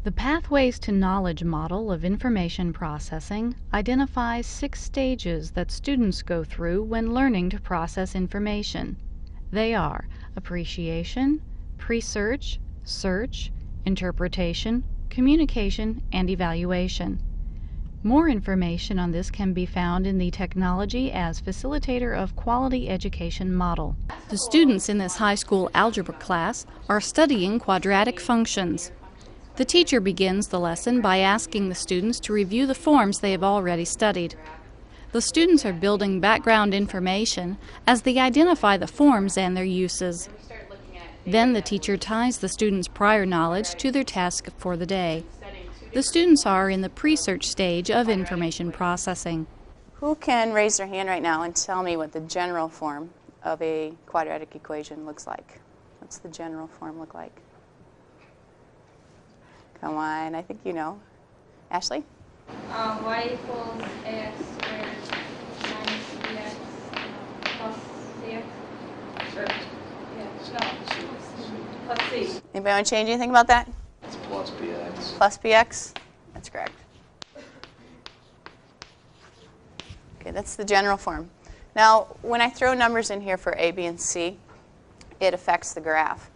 The Pathways to Knowledge model of information processing identifies 6 stages that students go through when learning to process information. They are appreciation, pre-search, search, interpretation, communication, and evaluation. More information on this can be found in the Technology as Facilitator of Quality Education model. The students in this high school algebra class are studying quadratic functions. The teacher begins the lesson by asking the students to review the forms they have already studied. The students are building background information as they identify the forms and their uses. Then the teacher ties the students' prior knowledge to their task for the day. The students are in the pre-search stage of information processing. Who can raise their hand right now and tell me what the general form of a quadratic equation looks like? What's the general form look like? Come on, I think you know. Ashley? Y equals ax squared minus bx plus cx. Sure. Yeah, no. Plus c. Anybody want to change anything about that? It's plus bx. Plus bx? That's correct. Okay, that's the general form. Now, when I throw numbers in here for a, b, and c, it affects the graph.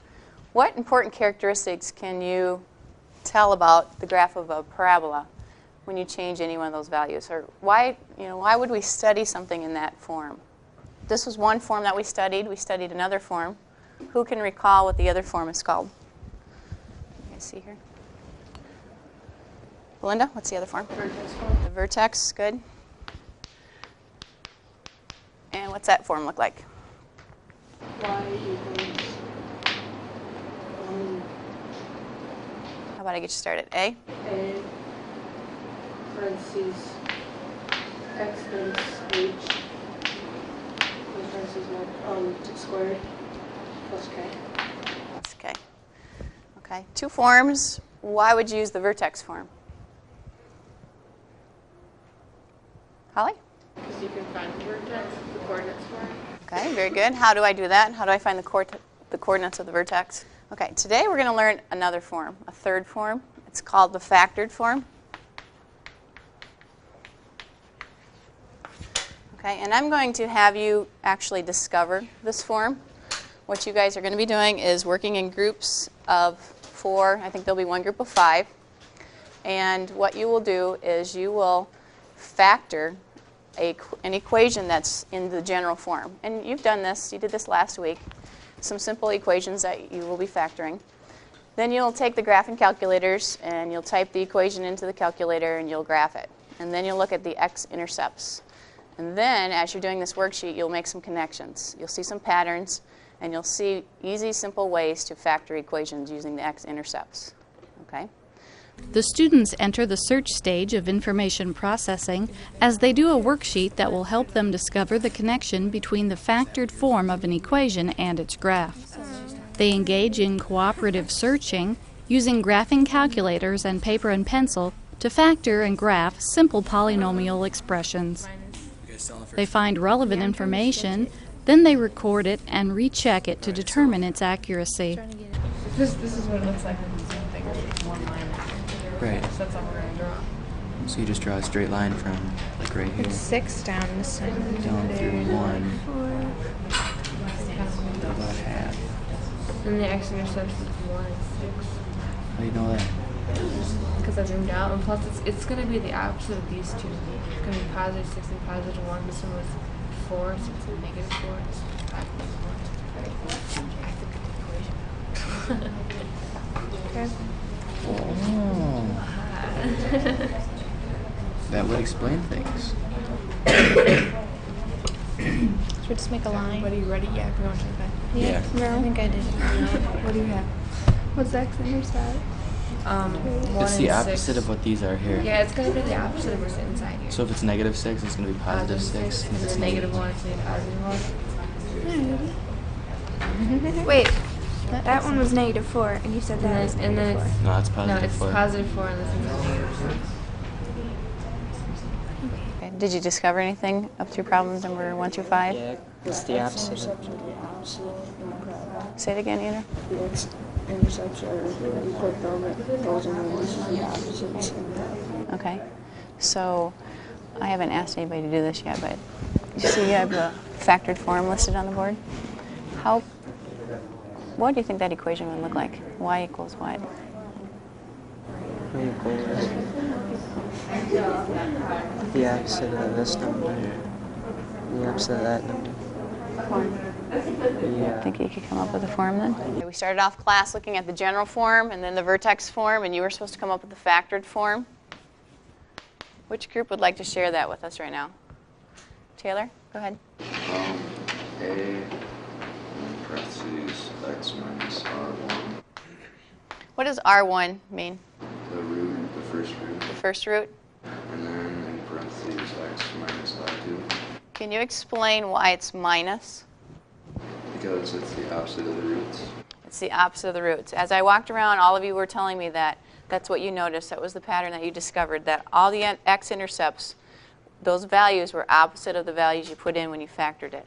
What important characteristics can you tell about the graph of a parabola when you change any one of those values? Or why would we study something in that form? This was one form that we studied. We studied another form. Who can recall what the other form is called? You guys see here? Belinda, what's the other form? Vertex form. The vertex, good. And what's that form look like? Y equals How about I get you started? A? a parentheses x times h parentheses squared plus k. That's K. Okay. 2 forms. Why would you use the vertex form? Holly? Because you can find the vertex, the coordinates for it. Okay, very good. How do I do that? How do I find the coordinates of the vertex? Okay, today we're going to learn another form, a third form. It's called the factored form. Okay, and I'm going to have you actually discover this form. What you guys are going to be doing is working in groups of 4. I think there'll be one group of 5. And what you will do is you will factor an equation that's in the general form. And you've done this. You did this last week. Some simple equations that you will be factoring. Then you'll take the graphing calculators and you'll type the equation into the calculator and you'll graph it. And then you'll look at the x-intercepts. And then as you're doing this worksheet, you'll make some connections. You'll see some patterns and you'll see easy, simple ways to factor equations using the x-intercepts. Okay? The students enter the search stage of information processing as they do a worksheet that will help them discover the connection between the factored form of an equation and its graph. They engage in cooperative searching using graphing calculators and paper and pencil to factor and graph simple polynomial expressions. They find relevant information, then they record it and recheck it to determine its accuracy. This is what it looks like when it's bigger. One line. Right. So that's all we're going to draw. So you just draw a straight line from like right here 6 down this side. down through 1, about half. And the x-intercept is 1 and 6. How do you know that? Because I zoomed out, and plus it's going to be the opposite of these two. It's going to be positive 6 and positive 1. This one was 4, so it's a negative 4. This one's 5 plus 1. Okay. Oh. That would explain things. Should we just make a line? Are you ready? Yeah, we're going to the back. Yeah. No. I think I did. What do you have? What's the x-intercept? 1 It's the and opposite 6. of what these are here. Yeah, it's going to be the opposite of what's inside here. So if it's negative 6, it's going to be positive 6. And If it's negative 1, it's going to be positive 1. Wait, that one was -4, and you said that was And then -4. it's, No, that's no, positive it's 4. positive 4 and this is negative 4. Okay. Did you discover anything up through problem number 1 through 5? Yeah, it's the opposite. Say it again, Andrew. intercepts are you put them, it goes in and this is the opposites. Okay. So I haven't asked anybody to do this yet, but you see you have the factored form listed on the board. What do you think that equation would look like? Y equals what? Y equals the opposite of this number, the opposite of that number. Yeah. Think you could come up with a form then? Okay, we started off class looking at the general form and then the vertex form, and you were supposed to come up with the factored form. Which group would like to share that with us right now? Taylor, go ahead. A in parentheses x minus r1. What does R1 mean? The root, the first root. The first root? And then in parentheses x minus r2. Can you explain why it's minus? Because it's the opposite of the roots. It's the opposite of the roots. As I walked around, all of you were telling me that that's what you noticed. That was the pattern that you discovered, that all the x-intercepts, those values were opposite of the values you put in when you factored it.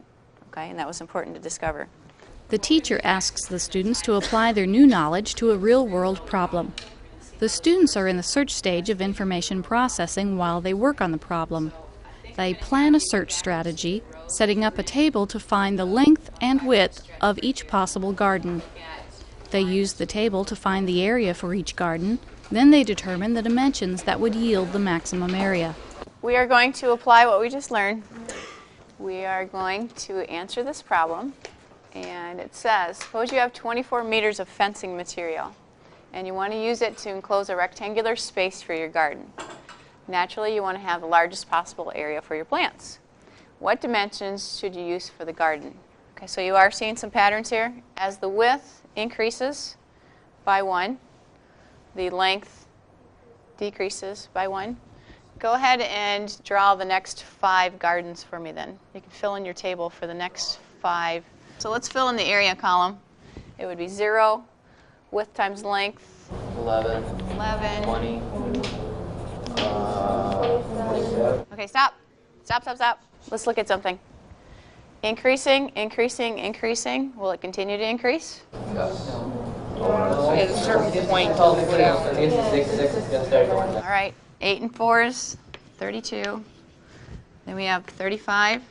Okay, and that was important to discover. The teacher asks the students to apply their new knowledge to a real-world problem. The students are in the search stage of information processing while they work on the problem. They plan a search strategy, setting up a table to find the length and width of each possible garden. They use the table to find the area for each garden, then they determine the dimensions that would yield the maximum area. We are going to apply what we just learned. We are going to answer this problem, and it says, suppose you have 24 meters of fencing material, and you want to use it to enclose a rectangular space for your garden. Naturally, you want to have the largest possible area for your plants. What dimensions should you use for the garden? Okay, so you are seeing some patterns here. As the width increases by 1, the length decreases by 1. Go ahead and draw the next 5 gardens for me then. You can fill in your table for the next 5. So let's fill in the area column. It would be 0, width times length. 11. 20. Okay, stop. Stop, stop, stop. Let's look at something. Increasing, increasing, increasing. Will it continue to increase? At a certain point, all right, 8 and 4 is 32. Then we have 35.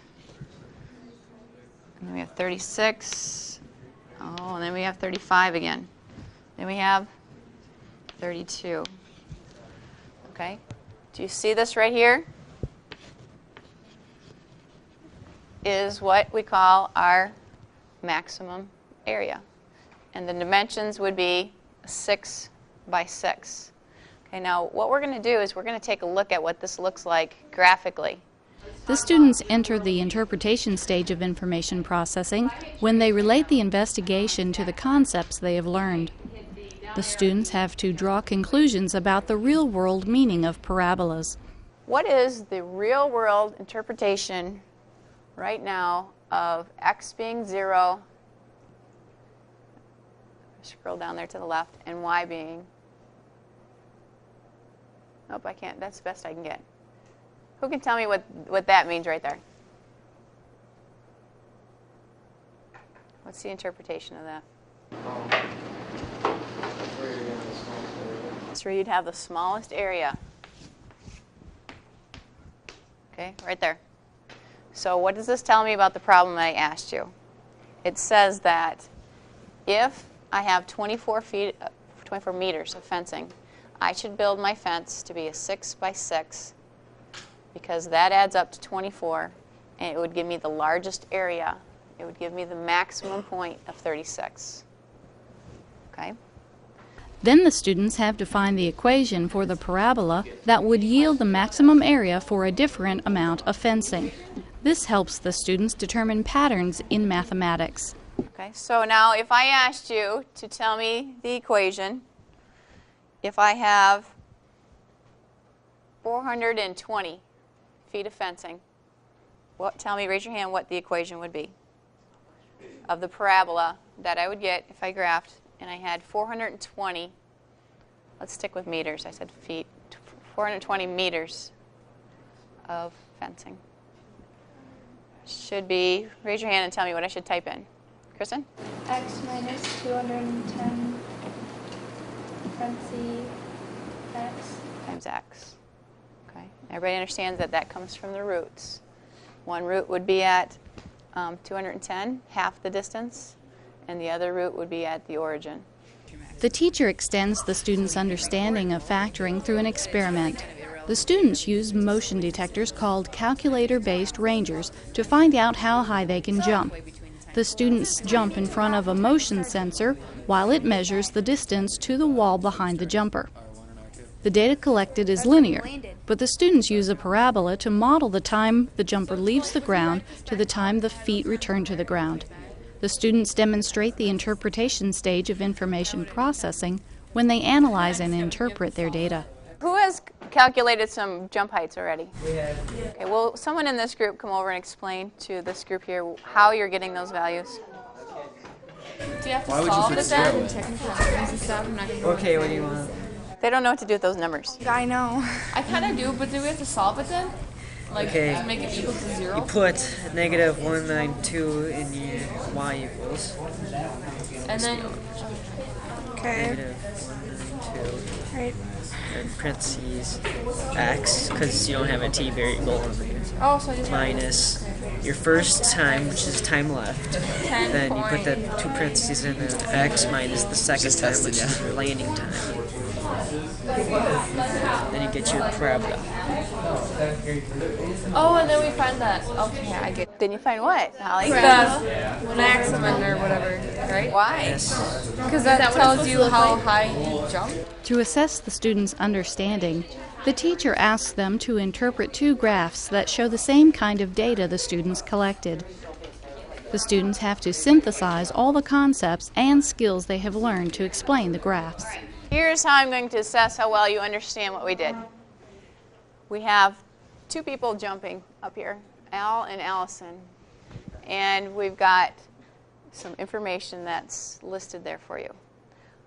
And then we have 36. Oh, and then we have 35 again. Then we have 32. Okay. Do you see this right here? Is what we call our maximum area. And the dimensions would be 6 by 6. Okay, now what we're going to do is we're going to take a look at what this looks like graphically. The students enter the interpretation stage of information processing when they relate the investigation to the concepts they have learned. The students have to draw conclusions about the real-world meaning of parabolas. What is the real-world interpretation right now of x being 0, scroll down there to the left, and y being, nope, I can't, that's the best I can get. Who can tell me what that means right there? What's the interpretation of that? That's where you'd have the smallest area. Okay, right there. So what does this tell me about the problem I asked you? It says that if I have 24 meters of fencing, I should build my fence to be a 6 by 6 because that adds up to 24, and it would give me the largest area. It would give me the maximum point of 36. Okay? Then the students have to find the equation for the parabola that would yield the maximum area for a different amount of fencing. This helps the students determine patterns in mathematics. Okay, so now if I asked you to tell me the equation, if I have 420 feet of fencing, tell me, raise your hand, what the equation would be of the parabola that I would get if I graphed and I had 420, let's stick with meters, I said feet, 420 meters of fencing. Should be, raise your hand and tell me what I should type in. Kristen? X minus 210 parentheses x. Times x. Okay. Everybody understands that that comes from the roots. One root would be at 210, half the distance, and the other root would be at the origin. The teacher extends the student's understanding of factoring through an experiment. The students use motion detectors called calculator-based rangers to find out how high they can jump. The students jump in front of a motion sensor while it measures the distance to the wall behind the jumper. The data collected is linear, but the students use a parabola to model the time the jumper leaves the ground to the time the feet return to the ground. The students demonstrate the interpretation stage of information processing when they analyze and interpret their data. Who has calculated some jump heights already? Okay, will someone in this group come over and explain to this group here how you're getting those values? Do you have to solve it then? Technically, Okay, what do you want? They don't know what to do with those numbers. I know. I kind of do, but do we have to solve it then? Like, Okay. to make it equal to 0? You put -192 in your y equals. And then, Okay. -192. Right. And parentheses x, because you don't have a t variable in there. oh, so I just Minus your first time, which is time left. 10 Then you put the 2 parentheses in, and x minus the second time, which is your landing time. Then you get your parabola. Oh, and then we find that. Okay, I get Then you find what, Holly? the maximum or whatever, right? Why? Yes. Because that tells you how high you jump. To assess the students' understanding, the teacher asks them to interpret 2 graphs that show the same kind of data the students collected. The students have to synthesize all the concepts and skills they have learned to explain the graphs. Here's how I'm going to assess how well you understand what we did. We have 2 people jumping up here, Al and Allison, and we've got some information that's listed there for you.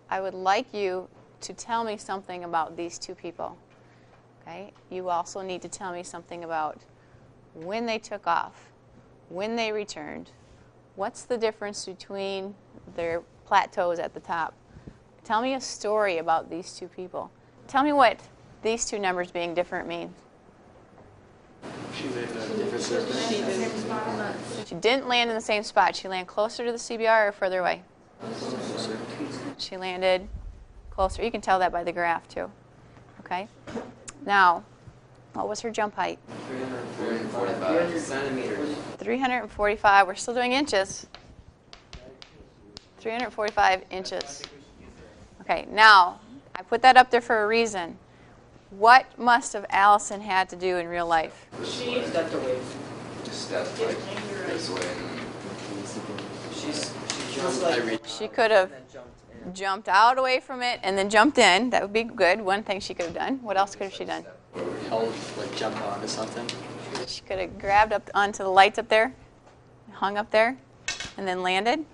I would like you to tell me something about these 2 people. Okay? You also need to tell me something about when they took off, when they returned, what's the difference between their plateaus at the top. Tell me a story about these 2 people. Tell me what these 2 numbers being different mean. She lived at a different surface. She didn't land in the same spot. She landed closer to the CBR or further away? She landed closer. You can tell that by the graph too. Okay? Now, what was her jump height? 345 centimeters. 345. We're still doing inches. 345 inches. Okay, now, I put that up there for a reason. What must have Allison had to do in real life? She stepped away. Just stepped like this way. She jumped. She could have jumped out away from it and then jumped in. That would be good. One thing she could have done. What else could have she done? Held, like jumped onto something. She could have grabbed up onto the lights up there, hung up there, and then landed.